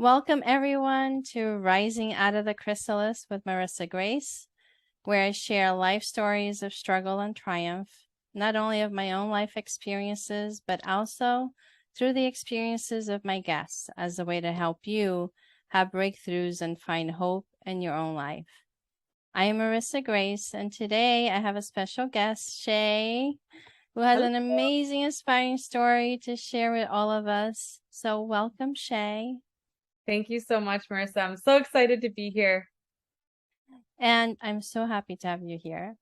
Welcome, everyone, to Rising Out of the Chrysalis with Marisa Grace, where I share life stories of struggle and triumph, not only of my own life experiences, but also through the experiences of my guests as a way to help you have breakthroughs and find hope in your own life. I am Marisa Grace, and today I have a special guest, Shay, who has an amazing, inspiring story to share with all of us. So welcome, Shay. Thank you so much, Marissa. I'm so excited to be here. And I'm so happy to have you here.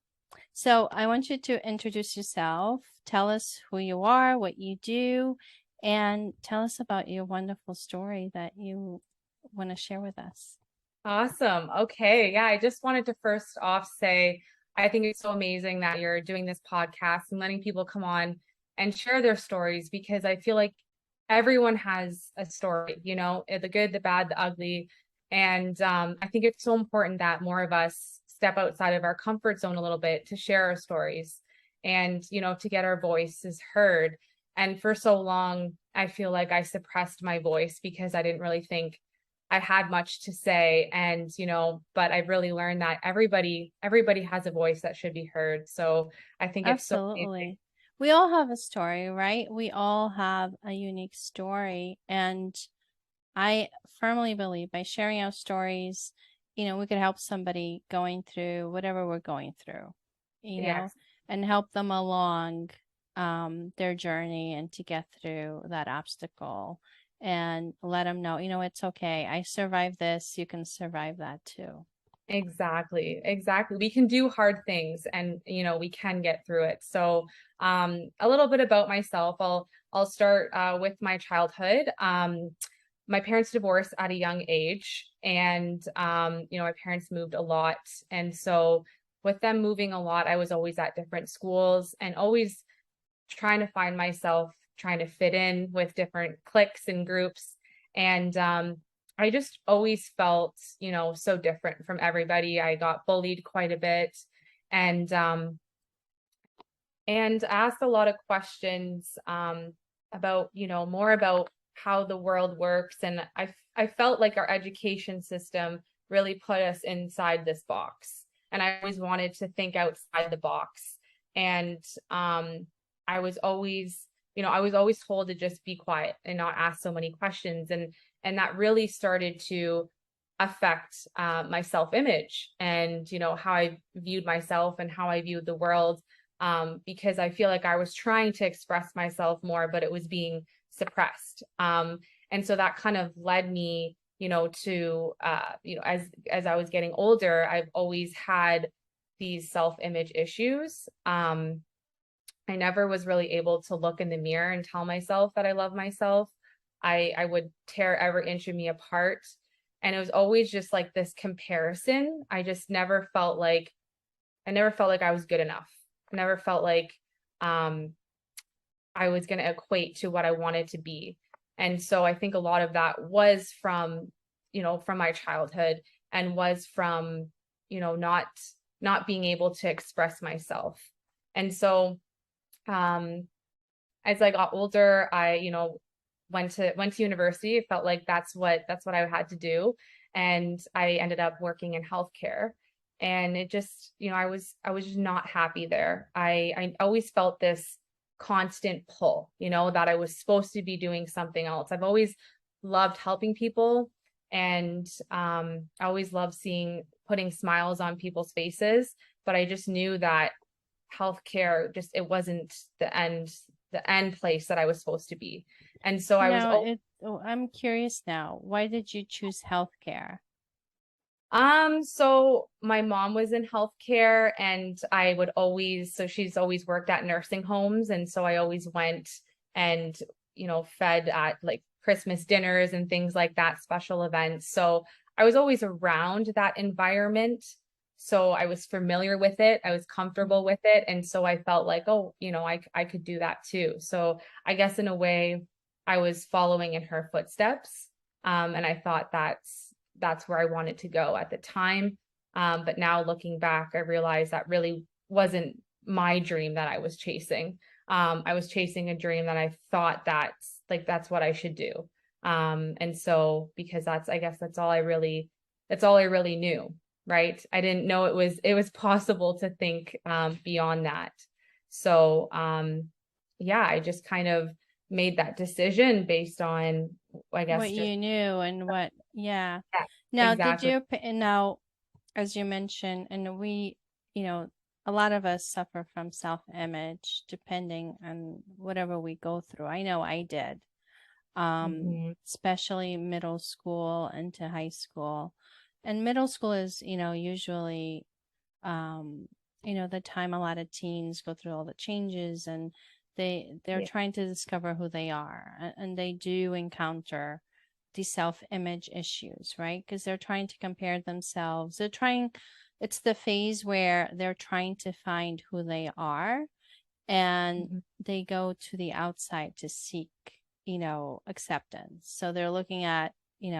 So I want you to introduce yourself, tell us who you are, what you do, and tell us about your wonderful story that you want to share with us. Awesome. Okay. Yeah, I just wanted to first off say, I think it's so amazing that you're doing this podcast and letting people come on and share their stories, because I feel like everyone has a story, the good, the bad, the ugly. And I think it's so important that more of us step outside of our comfort zone a little bit to share our stories and, to get our voices heard. And for so long, I feel like I suppressed my voice because I didn't really think I had much to say. And, but I really learned that everybody has a voice that should be heard. So I think it's so amazing. Absolutely. We all have a story, right? We all have a unique story. And I firmly believe by sharing our stories, we could help somebody going through whatever we're going through, Yes. and help them along their journey and to get through that obstacle and let them know, it's okay. I survived this. You can survive that too. Exactly. Exactly. We can do hard things and, we can get through it. So, a little bit about myself. I'll start with my childhood. My parents divorced at a young age, and my parents moved a lot. And so with them moving a lot, I was always at different schools and always trying to find myself, trying to fit in with different cliques and groups. And I just always felt, so different from everybody. I got bullied quite a bit, and asked a lot of questions about, more about how the world works. And I felt like our education system really put us inside this box. And I always wanted to think outside the box. And I was always, I was always told to just be quiet and not ask so many questions. And that really started to affect my self-image and, how I viewed myself and how I viewed the world. Because I feel like I was trying to express myself more, but it was being suppressed. And so that kind of led me, to, as I was getting older, I've always had these self-image issues. I never was really able to look in the mirror and tell myself that I love myself. I would tear every inch of me apart. And it was always just like this comparison. I never felt like I was good enough. I never felt like I was going to equate to what I wanted to be. And so I think a lot of that was from, from my childhood, and was from, not being able to express myself. And so as I got older, I, went to university. It felt like that's what I had to do. And I ended up working in healthcare. And it just, I was just not happy there. I always felt this constant pull, that I was supposed to be doing something else. I've always loved helping people, and I always loved putting smiles on people's faces. But I just knew that healthcare it wasn't the end place that I was supposed to be. And so I was I'm curious now. Why did you choose healthcare? So my mom was in healthcare, and she's always worked at nursing homes. And so I always went and, fed at like Christmas dinners and things like that, special events. So I was always around that environment. So I was familiar with it. I was comfortable with it. And so I felt like, oh, I could do that too. So I guess in a way I was following in her footsteps. And I thought that's where I wanted to go at the time. But now looking back, I realized that really wasn't my dream that I was chasing. I was chasing a dream that I thought that's what I should do. And so, because I guess that's all I really knew, right? I didn't know it was possible to think, beyond that. So, yeah, I just kind of made that decision based on, I guess, What just, you knew and what, yeah. yeah, Now, did exactly. you, now, as you mentioned, and we, you know, a lot of us suffer from self-image depending on whatever we go through. I know I did, Mhm. especially middle school into high school. And middle school is, usually, um, the time a lot of teens go through all the changes and they're Yeah. trying to discover who they are, and they do encounter these self-image issues, right? Because they're trying to compare themselves. It's the phase where they're trying to find who they are, and Mhm. they go to the outside to seek, acceptance. So they're looking at, the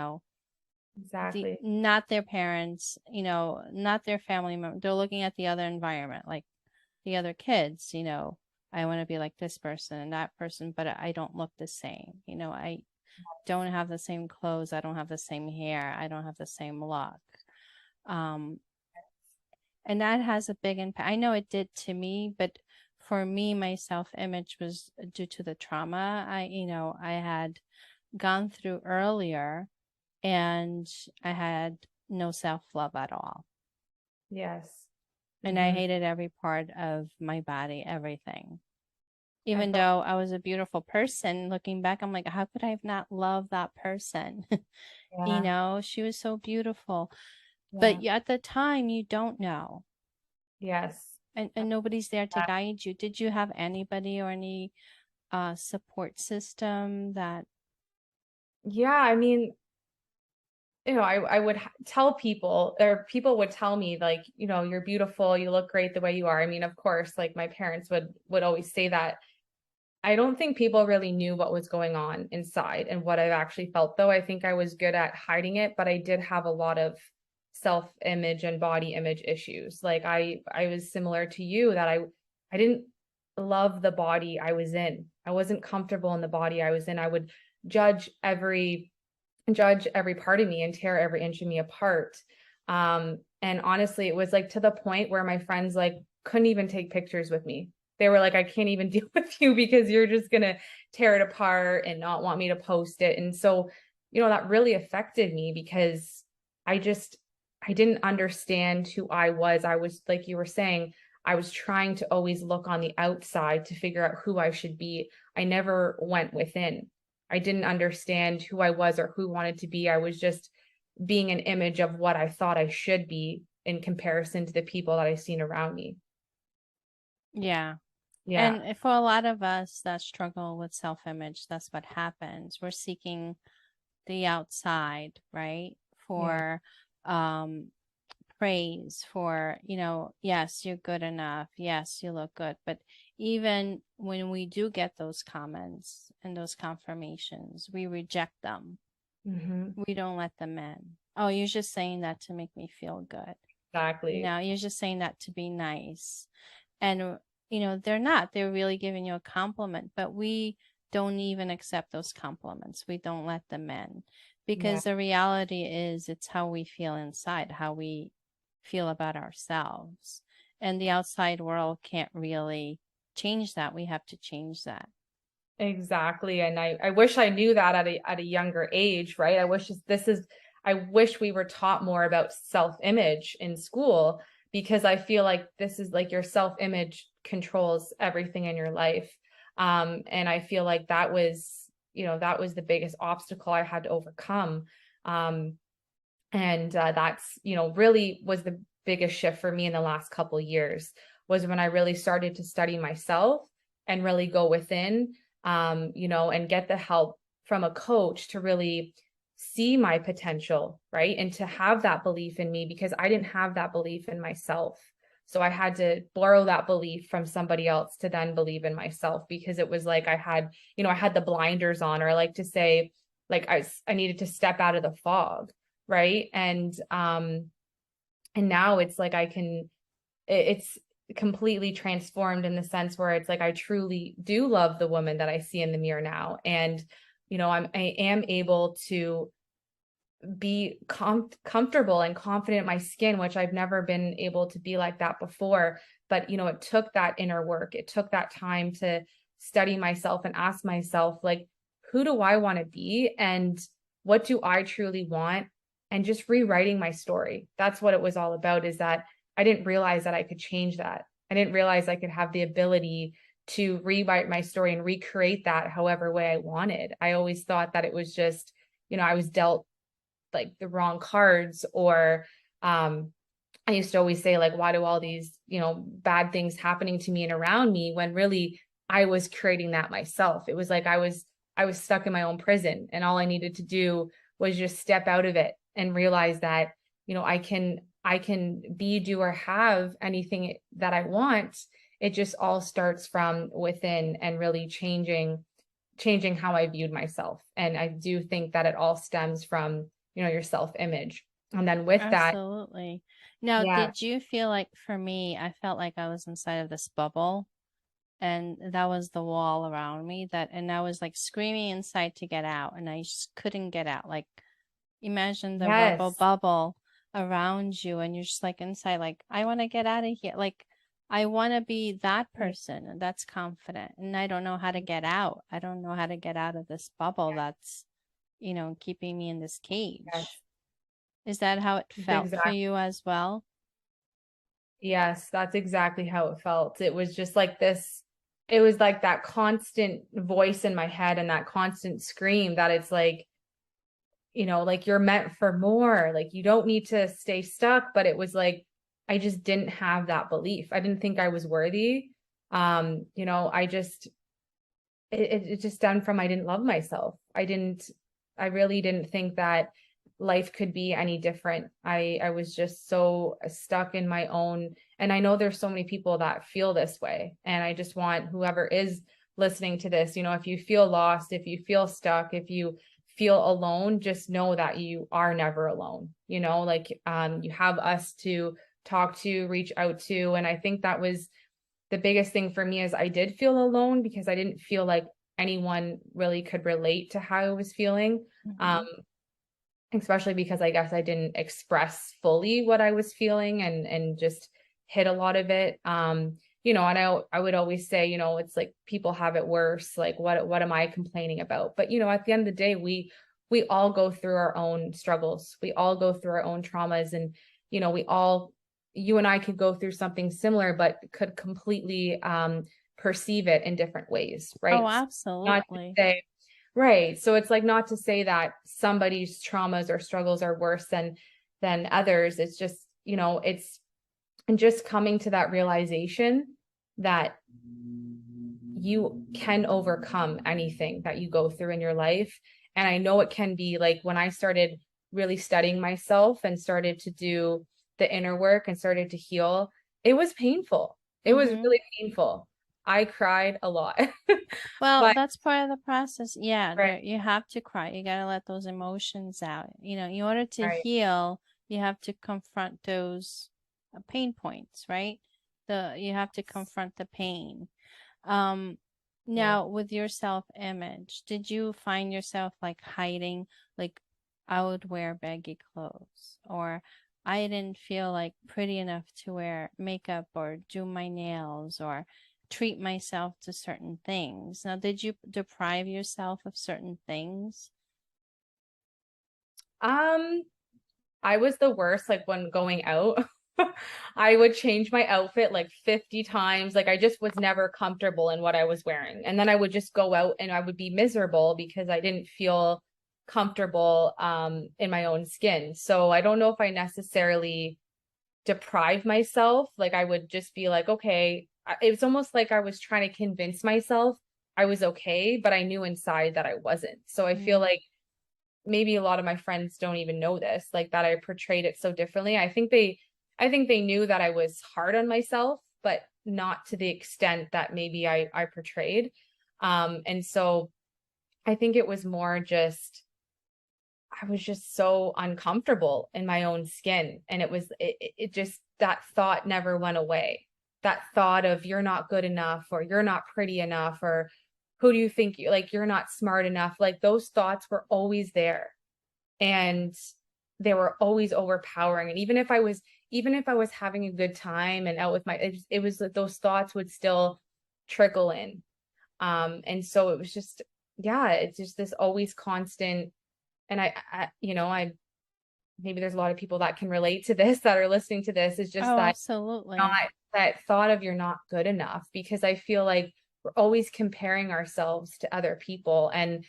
Exactly. not their parents, not their family member. They're looking at the other environment, like the other kids, I want to be like this person and that person, but I don't look the same. I don't have the same clothes, I don't have the same hair, I don't have the same look. Um, and that has a big impact. I know it did to me, but for me, my self-image was due to the trauma I had gone through earlier, and I had no self-love at all. Yes. And I Hmm. hated every part of my body, everything. I Even felt, though I was a beautiful person, looking back, I'm like, how could I have not loved that person? yeah, She was so beautiful. yeah, But at the time, you don't know. yes. And nobody's there to guide you. Did you have anybody or any support system that? Yeah, I mean, I would tell people, or people would tell me, like, you're beautiful, you look great the way you are. I mean, of course, like my parents would always say that. I don't think people really knew what was going on inside and what I actually felt, though. I think I was good at hiding it, but I did have a lot of self-image and body image issues. Like I was similar to you, that I didn't love the body I was in. I wasn't comfortable in the body I was in. I would judge every judge every part of me and tear every inch of me apart. And honestly, it was like to the point where my friends like couldn't even take pictures with me. They were like, I can't even deal with you because you're just gonna tear it apart and not want me to post it. And so, that really affected me because I just I didn't understand who I was. I was, like you were saying, I was trying to always look on the outside to figure out who I should be. I never went within. I didn't understand who I was or who wanted to be. I was just being an image of what I thought I should be in comparison to the people that I've seen around me. Yeah. Yeah. And for a lot of us that struggle with self-image, that's what happens. We're seeking the outside, right? Yeah. For um praise, for, yes, you're good enough. Yes, you look good. But even when we do get those comments and those confirmations, we reject them. Hmm. We don't let them in. Oh, you're just saying that to make me feel good. Exactly. You're just saying that to be nice. And, they're not. They're really giving you a compliment, but we don't even accept those compliments. We don't let them in, Yeah. because the reality is it's how we feel inside, how we feel about ourselves. And the outside world can't really change that. We have to change that. Exactly. And I wish I knew that at a younger age, right? I wish we were taught more about self-image in school, because I feel like this is like your self-image controls everything in your life. And I feel like that was the biggest obstacle I had to overcome. Um, and that's, really was the biggest shift for me in the last couple years, was when I really started to study myself and really go within, and get the help from a coach to really see my potential, right? And to have that belief in me, because I didn't have that belief in myself. So I had to borrow that belief from somebody else to then believe in myself, because it was like I had the blinders on, or I like to say, like I needed to step out of the fog, right? And now it's like it's completely transformed in the sense where it's like I truly do love the woman that I see in the mirror now. And I am able to be comfortable and confident in my skin, which I've never been able to be like that before. But, it took that inner work. It took that time to study myself and ask myself, like, who do I want to be? And what do I truly want? And just rewriting my story. That's what it was all about, is that I didn't realize that I could change that. I didn't realize I could have the ability to rewrite my story and recreate that however way I wanted. I always thought that it was just, I was dealt like the wrong cards, or I used to always say, like, why do all these, bad things happening to me and around me, when really I was creating that myself. It was like I was stuck in my own prison, and all I needed to do was just step out of it and realize that, I can be, do, or have anything that I want. It just all starts from within, and really changing how I viewed myself. And I do think that it all stems from, your self-image. And then with that, Absolutely. Now, yeah, did you feel like, for me, I felt like I was inside of this bubble, and that was the wall around me, and I was like screaming inside to get out, and I just couldn't get out. Like, imagine the rubber yes, bubble around you, and you're just like inside, like, I want to get out of here. Like, I want to be that person that's confident, and I don't know how to get out. I don't know how to get out of this bubble that's, keeping me in this yes, cage. Is that how it felt for exactly. you as well? Yes, that's exactly how it felt. It was just like this, it was like that constant voice in my head, and that constant scream that it's like, like, you're meant for more. Like, you don't need to stay stuck. But it was like, I just didn't have that belief. I didn't think I was worthy. I just, it just stemmed from, I didn't love myself. I really didn't think that life could be any different. I was just so stuck in my own, and I know there's so many people that feel this way. And I just want whoever is listening to this, if you feel lost, if you feel stuck, if you feel alone, just know that you are never alone. Like, you have us to talk to, reach out to. And I think that was the biggest thing for me, is I did feel alone, because I didn't feel like anyone really could relate to how I was feeling. Um, Hmm. Especially because I guess I didn't express fully what I was feeling, and just hid a lot of it. And I would always say, it's like, people have it worse. Like, what am I complaining about? But, at the end of the day, we all go through our own struggles. We all go through our own traumas, and, you and I could go through something similar, but could completely perceive it in different ways, Oh, right? Not to absolutely. say, right. So it's like, not to say that somebody's traumas or struggles are worse than others. It's just, it's just coming to that realization that you can overcome anything that you go through in your life. And I know it can be, like, when I started really studying myself and started to do the inner work and started to heal, it was painful. It was Hmm. really painful. I cried a lot. Well, But that's part of the process. Yeah, right, there, you have to cry. You gotta let those emotions out. In order to right. heal, you have to confront those pain points, right? You have to confront the pain. Um, Yeah. Now, with your self-image, did you find yourself like hiding, like, I would wear baggy clothes, or I didn't feel like pretty enough to wear makeup or do my nails or treat myself to certain things. Now, did you deprive yourself of certain things? Um, I was the worst, like, when going out. I would change my outfit like 50 times. Like, I just was never comfortable in what I was wearing. And then I would just go out, and I would be miserable because I didn't feel comfortable in my own skin. So I don't know if I necessarily deprive myself. Like, I would just be like, okay, it was almost like I was trying to convince myself I was okay, but I knew inside that I wasn't. So I feel Mm, like maybe a lot of my friends don't even know this, like, that I portrayed it so differently. I think they knew that I was hard on myself, but not to the extent that maybe I portrayed. And so I think it was more just, I was just so uncomfortable in my own skin. And it just, that thought never went away. That thought of, you're not good enough, or you're not pretty enough, or who do you think you like, you're not smart enough. Like those thoughts were always there, and they were always overpowering. And even if I was having a good time and out with my, it was like those thoughts would still trickle in. And so it was just, yeah, it's just this always constant. And I maybe there's a lot of people that can relate to this that are listening to this, is just Oh, that not absolutely. that thought of you're not good enough, because I feel like we're always comparing ourselves to other people, and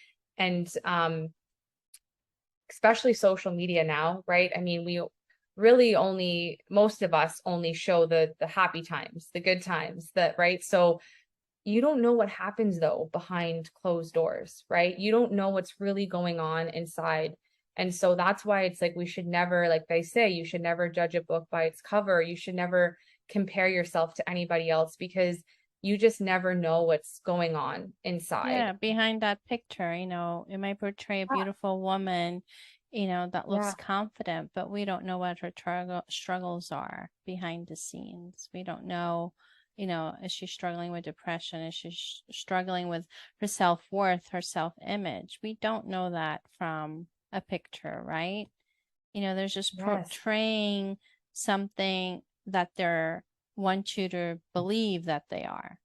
especially social media now, right? I mean, we really only, most of us only show the happy times, the good times, that, right? So you don't know what happens though behind closed doors, right? You don't know what's really going on inside. And so that's why it's like we should never, like they say, you should never judge a book by its cover. You should never compare yourself to anybody else, because you just never know what's going on inside. Yeah, behind that picture, it might portray a Yeah. beautiful woman, that looks Yeah. confident, but we don't know what her struggles are behind the scenes. We don't know, is she struggling with depression? Is she struggling with her self-worth, her self-image? We don't know that from a picture, right? They're just Yes, portraying something that they're want you to believe that they are,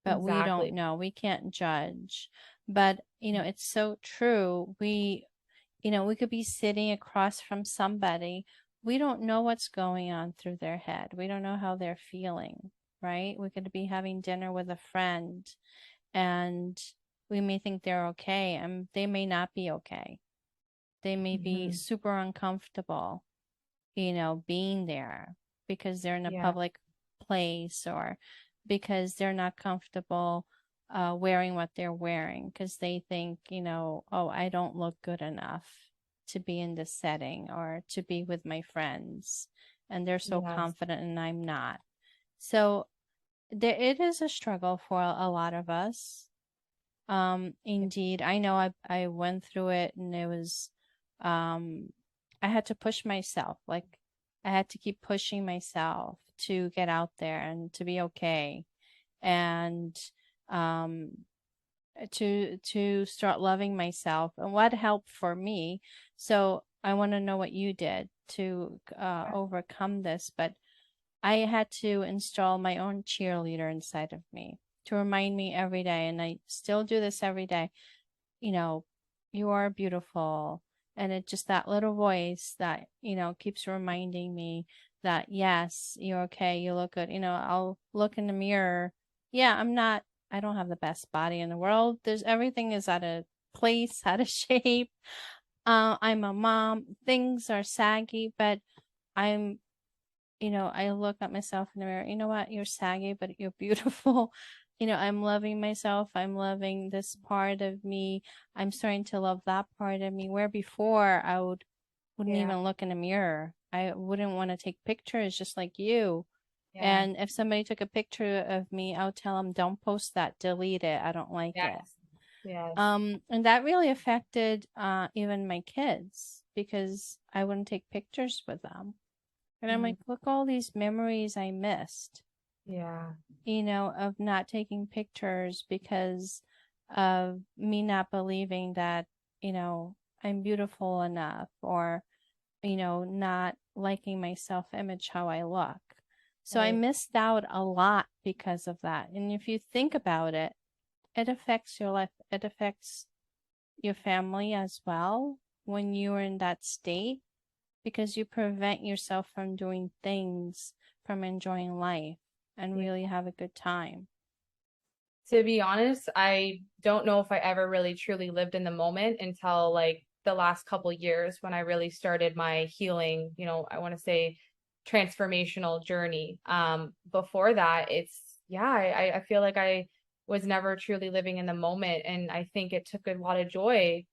but we don't exactly. know. We can't judge. But, it's so true. We could be sitting across from somebody. We don't know what's going on through their head. We don't know how they're feeling, right? We could be having dinner with a friend and we may think they're okay and they may not be okay. They may be Hmm. super uncomfortable, being there because they're in a Yeah. public place or because they're not comfortable wearing what they're wearing because they think, oh, I don't look good enough to be in this setting or to be with my friends. And they're so Yes. confident and I'm not. So it is a struggle for a lot of us. Indeed, I know I went through it and it was, um, I had to push myself. Like I had to keep pushing myself to get out there and to be okay and, um, to start loving myself and what helped for me. So I want to know what you did to overcome this, but I had to install my own cheerleader inside of me to remind me every day, and I still do this every day. You know, you are beautiful. And it just that little voice that, keeps reminding me that, yes, you're okay. You look good. I'll look in the mirror. Yeah, I don't have the best body in the world. Everything is out of place, out of shape. I'm a mom. Things are saggy, but I'm I look at myself in the mirror. You know what? You're saggy, but you're beautiful. I'm loving myself. I'm loving this part of me. I'm starting to love that part of me. Where before I wouldn't Yeah. even look in a mirror. I wouldn't want to take pictures just like you. Yeah. And if somebody took a picture of me, I would tell them, don't post that, delete it. I don't like it. Yes. Yes. And that really affected even my kids because I wouldn't take pictures with them. And I'm Mhm. like, look, all these memories I missed, Yeah. of not taking pictures because of me not believing that, I'm beautiful enough or, not liking my self image how I look. So I Right. missed out a lot because of that. And if you think about it, it affects your life, it affects your family as well when you're in that state because you prevent yourself from doing things, from enjoying life and Yeah. really have a good time. To be honest, I don't know if I ever really truly lived in the moment until like the last couple years when I really started my healing, I want to say transformational journey. Before that, it's yeah, I feel like I was never truly living in the moment. And I think it took a lot of joy.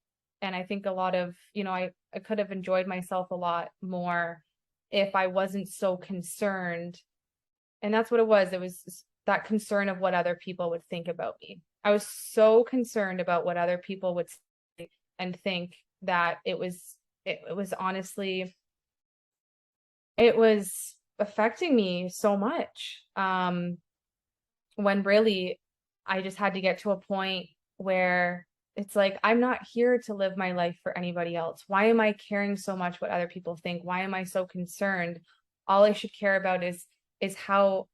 And I think a lot of, I could have enjoyed myself a lot more if I wasn't so concerned. And that's what it was. It was that concern of what other people would think about me. I was so concerned about what other people would say and think that it was honestly, it was affecting me so much. When really I just had to get to a point where it's like, I'm not here to live my life for anybody else. Why am I caring so much what other people think? Why am I so concerned? All I should care about is how,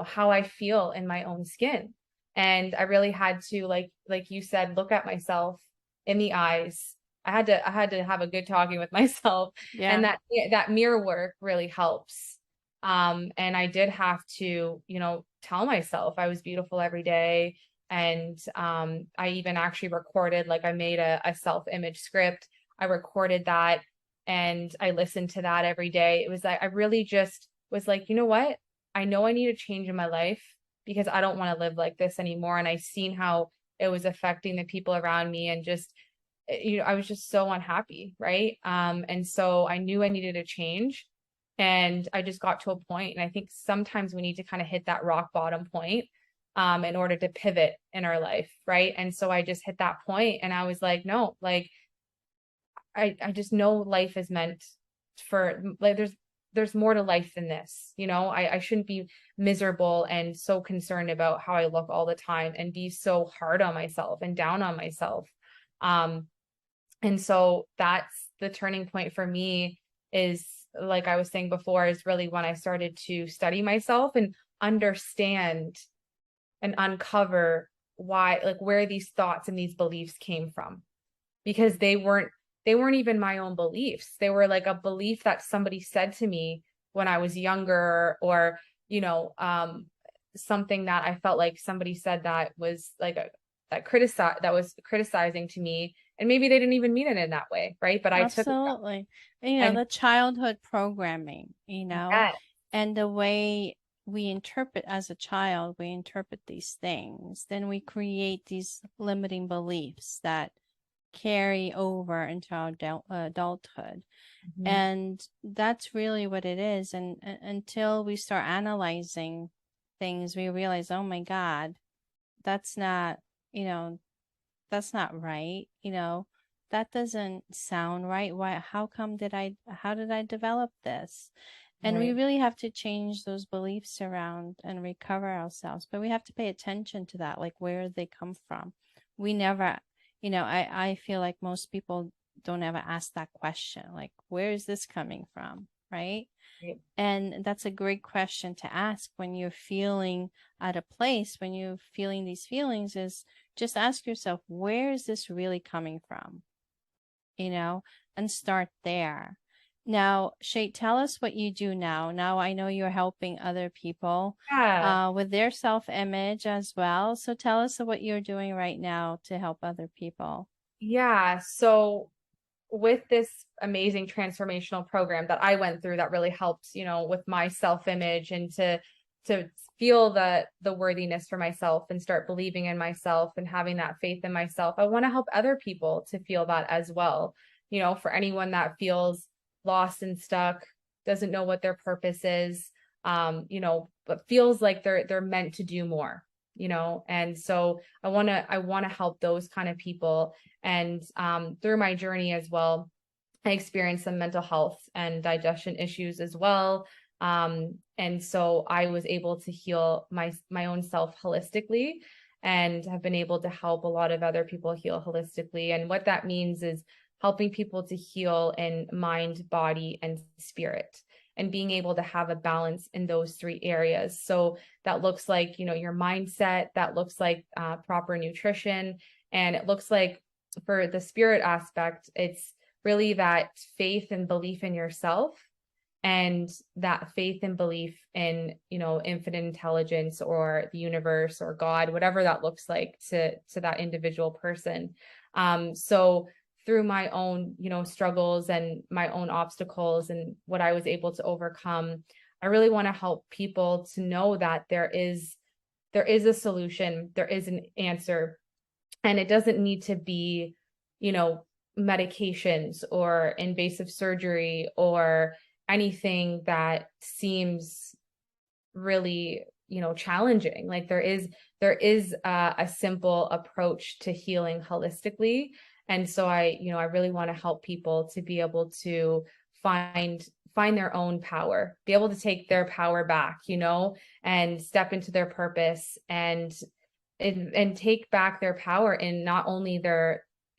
how I feel in my own skin. And I really had to, like you said, look at myself in the eyes. I had to have a good talking with myself. And Yeah. that mirror work really helps. And I did have to, tell myself I was beautiful every day. And I even actually recorded, like, I made a self-image script. I recorded that and I listened to that every day. It was like, I really just was like, you know what? I know I need a change in my life because I don't want to live like this anymore. And I seen how it was affecting the people around me, and just, I was just so unhappy. Right. And so I knew I needed a change, and I just got to a point. And I think sometimes we need to kind of hit that rock bottom point in order to pivot in our life. Right. And so I just hit that point and I was like, no, like, I just know life is meant for, like, there's more to life than this. I shouldn't be miserable and so concerned about how I look all the time and be so hard on myself and down on myself. Um, and so that's the turning point for me, is, like I was saying before, is really when I started to study myself and understand and uncover why, like, where these thoughts and these beliefs came from, because they weren't even my own beliefs. They were like a belief that somebody said to me when I was younger, or, something that I felt like somebody said that was like that was criticizing to me. And maybe they didn't even mean it in that way. Right. But I took it that way. Absolutely. And The childhood programming, yes, and the way we interpret as a child, we interpret these things, then we create these limiting beliefs that carry over into our adulthood. mhm, And that's really what it is. And until we start analyzing things, we realize, oh my God, that's not, you know, that's not right. That doesn't sound right. How did I develop this? And we right. really have to change those beliefs around and recover ourselves. But we have to pay attention to that, like where they come from. We never, I feel like most people don't ever ask that question, like, where is this coming from? Right. Right. And that's a great question to ask when you're feeling out of place, when you're feeling these feelings, is just ask yourself, where is this really coming from? You know, and start there. Now, Shay, tell us what you do now. Now, I know you're helping other people Yeah. with their self-image as well. So tell us what you're doing right now to help other people. Yeah. So with this amazing transformational program that I went through, that really helped, with my self-image, and to feel the worthiness for myself and start believing in myself and having that faith in myself. I want to help other people to feel that as well. For anyone that feels lost and stuck, doesn't know what their purpose is, but feels like they're meant to do more. And so I want to help those kind of people. And through my journey as well, I experienced some mental health and digestion issues as well. And so I was able to heal my own self holistically, and have been able to help a lot of other people heal holistically. And what that means is helping people to heal in mind, body, and spirit, and being able to have a balance in those three areas. So that looks like, your mindset, that looks like proper nutrition, and it looks like, for the spirit aspect, it's really that faith and belief in yourself, and that faith and belief in, infinite intelligence, or the universe, or God, whatever that looks like to that individual person. So through my own, struggles and my own obstacles and what I was able to overcome, I really want to help people to know that there is a solution, there is an answer, and it doesn't need to be, you know, medications or invasive surgery or anything that seems really, challenging. Like, there is a simple approach to healing holistically. And so I really want to help people to be able to find their own power, be able to take their power back, and step into their purpose, and and take back their power in not only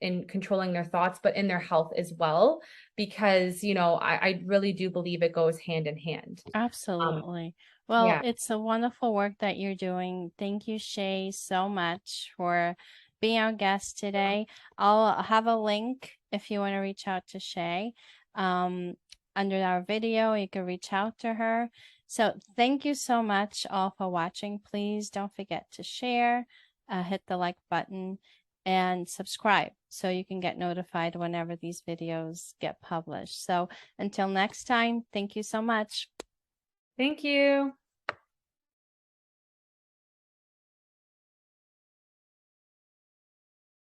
in controlling their thoughts, but in their health as well. Because, I really do believe it goes hand in hand. Absolutely. Well, Yeah. it's a wonderful work that you're doing. Thank you, Shay, so much for being our guest today. I'll have a link if you want to reach out to Shay. Um, Under our video, you can reach out to her. So thank you so much all for watching. Please don't forget to share, hit the like button, and subscribe so you can get notified whenever these videos get published. So until next time, thank you so much. Thank you.